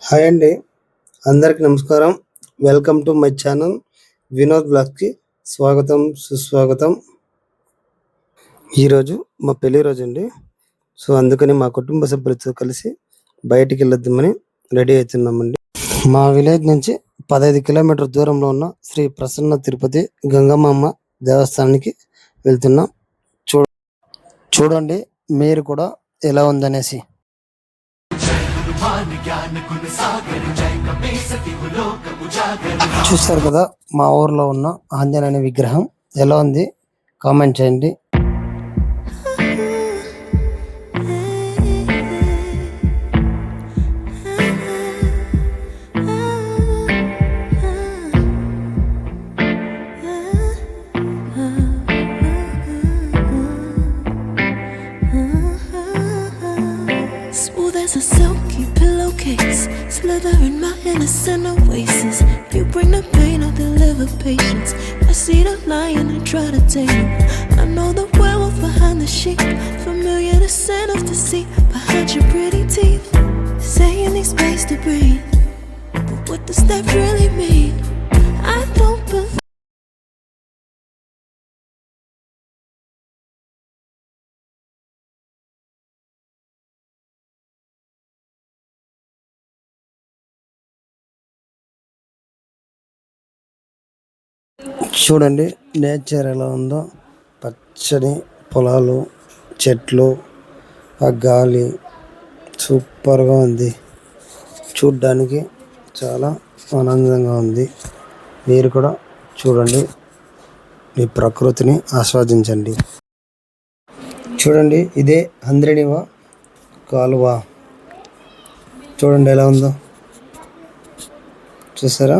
Hi అండి. అందరికి నమస్కారం. Welcome to my channel Vinod బ్లాగ్‌కి స్వాగతం, సుస్వాగతం. ఈరోజు మా పెళ్లి రోజండి. సో, అందుకని మా కుటుంబ సభ్యులతో కలిసి బయటికెళ్ళొద్దామని రెడీ అయితున్నామండి. మా విలేజ్ నుంచి 15 కిలోమీటర్ల దూరంలో ఉన్న శ్రీ ప్రసన్న తిరుపతి గంగమాంబ దేవస్థానానికి వెళ్తున్నాం. చూడండి మీరు కూడా ఎలా ఉందనేసి. చూస్తారు కదా మా ఊర్లో ఉన్న ఆంజనేయుని విగ్రహం ఎలా ఉంది కామెంట్ చేయండి. As a silky pillowcase, slither in my innocent oasis. If you bring the pain, I'll deliver patience. I see the lion and try to tame him. I know the werewolf behind the sheep, familiar the scent of deceit behind your pretty teeth. Saying need space to breathe, but what does that really mean? I don't believe. చూడండి nature ఎలా ఉందో, పచ్చని పొలాలు, చెట్లు, ఆ గాలి సూపర్గా ఉంది. చూడ్డానికి చాలా ఆనందంగా ఉంది. మీరు కూడా చూడండి, ఈ ప్రకృతిని ఆస్వాదించండి. చూడండి ఇదే హంద్రినివ కాలువ. చూడండి ఎలా ఉందో, చూసారా?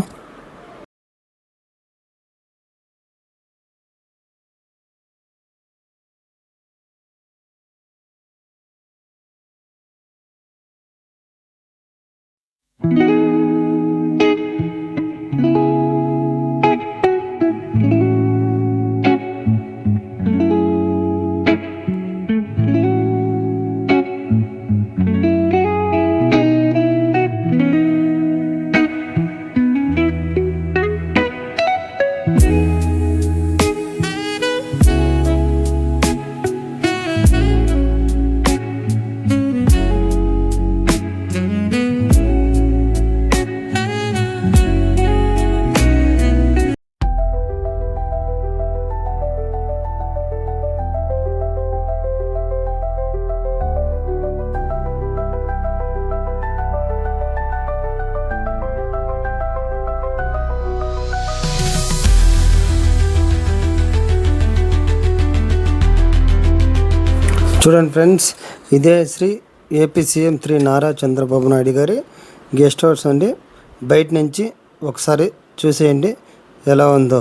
చూడండి ఫ్రెండ్స్, ఇదే శ్రీ ఏపీ సీఎం 3 నారా చంద్రబాబు నాయుడు గారి గెస్ట్ హౌస్ అండి. బయట నుంచి ఒకసారి చూసేయండి ఎలా ఉందో.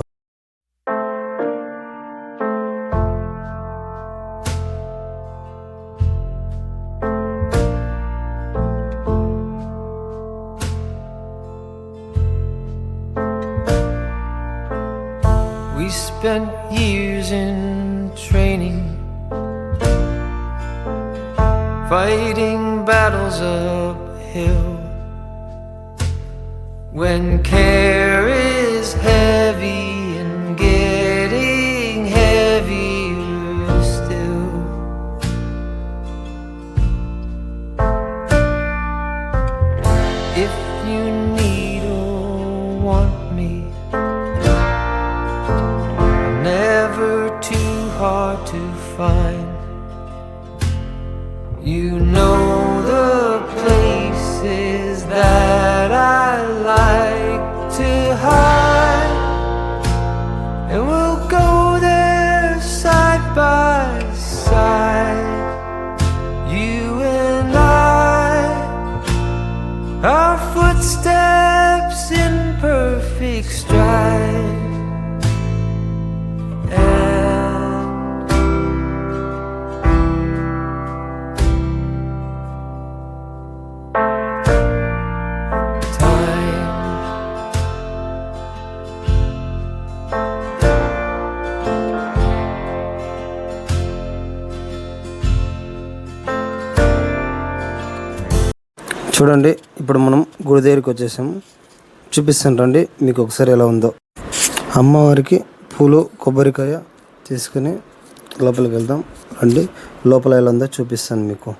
We spent years in training, fighting battles uphill. When care is heavy and getting heavier still, if you need or want me, I'm never too hard to find. You know the places that I like to hide, and we'll go there side by side. You and I, our footsteps in perfect stride. చూడండి, ఇప్పుడు మనం గుడి దగ్గరికి వచ్చేసాము. చూపిస్తాను రండి మీకు ఒకసారి ఎలా ఉందో. అమ్మవారికి పూలు కొబ్బరికాయ తీసుకుని లోపలికి వెళ్దాం రండి. లోపల ఎలా ఉందో చూపిస్తాను మీకు.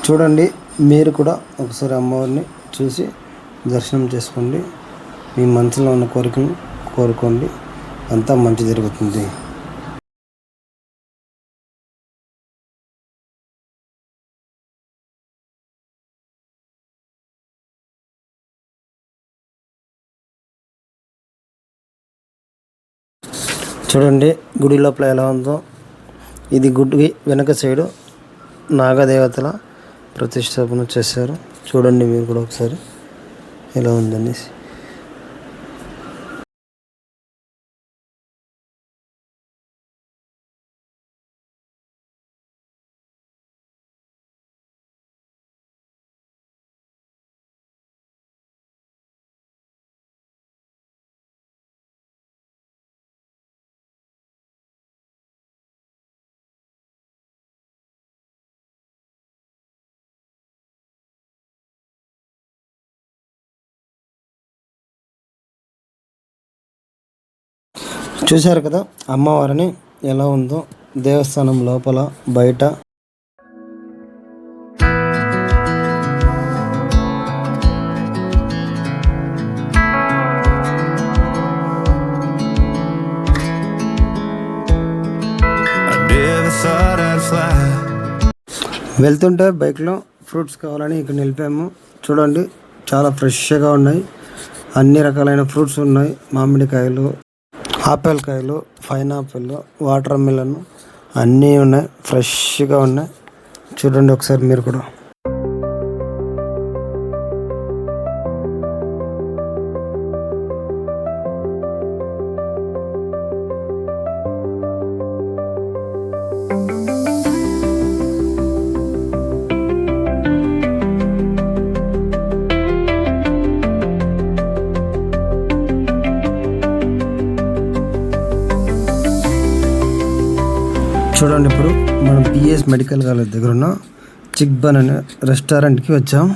చూడండి, మీరు కూడా ఒకసారి అమ్మవారిని చూసి దర్శనం చేసుకోండి. మీ మనసులో ఉన్న కోరికను కోరుకోండి, అంతా మంచి జరుగుతుంది. చూడండి గుడి లోపల ఎలా ఉందో. ఇది గుడి వెనక సైడు నాగదేవతల ప్రతిష్టాపన చేశారు. చూడండి మీరు కూడా ఒకసారి ఎలా ఉందనేసి. చూశారు కదా అమ్మవారిని ఎలా ఉందో దేవస్థానం లోపల బయట. వెళ్తుంటే బైక్లో ఫ్రూట్స్ కావాలని ఇక్కడ నిలిపాము. చూడండి చాలా ఫ్రెష్గా ఉన్నాయి. అన్ని రకాలైన ఫ్రూట్స్ ఉన్నాయి. మామిడికాయలు, ఆపిల్ కాయలు, పైనాపిల్, వాటర్ మిలన్ అన్నీ ఉన్నాయి. ఫ్రెష్గా ఉన్నాయి. చూడండి ఒకసారి మీరు కూడా. చూడండి ఇప్పుడు మనం పిఎస్ మెడికల్ కాలేజ్ దగ్గర ఉన్న చిక్బన్ అనే రెస్టారెంట్కి వచ్చాం.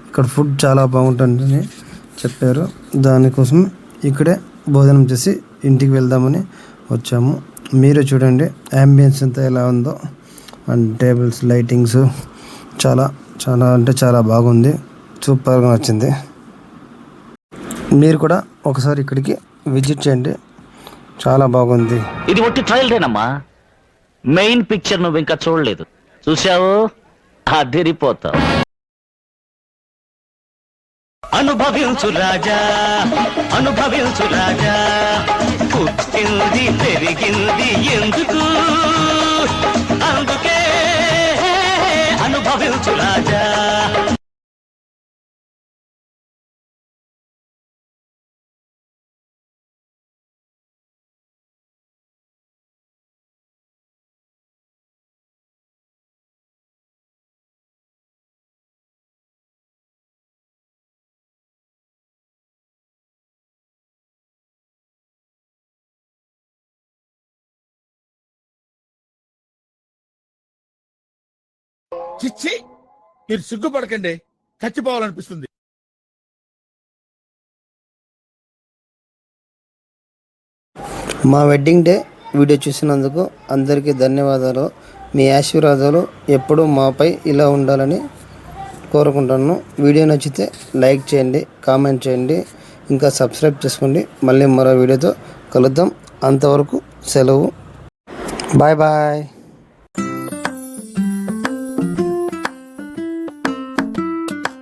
ఇక్కడ ఫుడ్ చాలా బాగుంటుందని చెప్పారు. దానికోసం ఇక్కడే భోజనం చేసి ఇంటికి వెళ్దామని వచ్చాము. మీరు చూడండి యాంబియన్స్ అంతా ఎలా ఉందో. అండ్ టేబుల్స్, లైటింగ్స్ చాలా చాలా అంటే చాలా బాగుంది. సూపర్గా నచ్చింది. మీరు కూడా ఒకసారి ఇక్కడికి విజిట్ చేయండి, చాలా బాగుంది. ఇది ఒట్టి ట్రయల్దేనమ్మా, మెయిన్ పిక్చర్ నువ్వు ఇంకా చూడలేదు. చూసావు, అదిరిపోతావు. అనుభవించు రాజా, అనుభవించు రాజా, పుట్టింది పెరిగింది ఎందుకు, అందుకే అనుభవించు రాజా. చిచ్చి, మీరు సిగ్గుపడకండి, చచ్చిపోవాలనిపిస్తుంది. మా వెడ్డింగ్ డే వీడియో చూసినందుకు అందరికీ ధన్యవాదాలు. మీ ఆశీర్వాదాలు ఎప్పుడూ మాపై ఇలా ఉండాలని కోరుకుంటున్నాను. వీడియో నచ్చితే లైక్ చేయండి, కామెంట్ చేయండి, ఇంకా సబ్స్క్రైబ్ చేసుకోండి. మళ్ళీ మరో వీడియోతో కలుద్దాం. అంతవరకు సెలవు. Bye bye.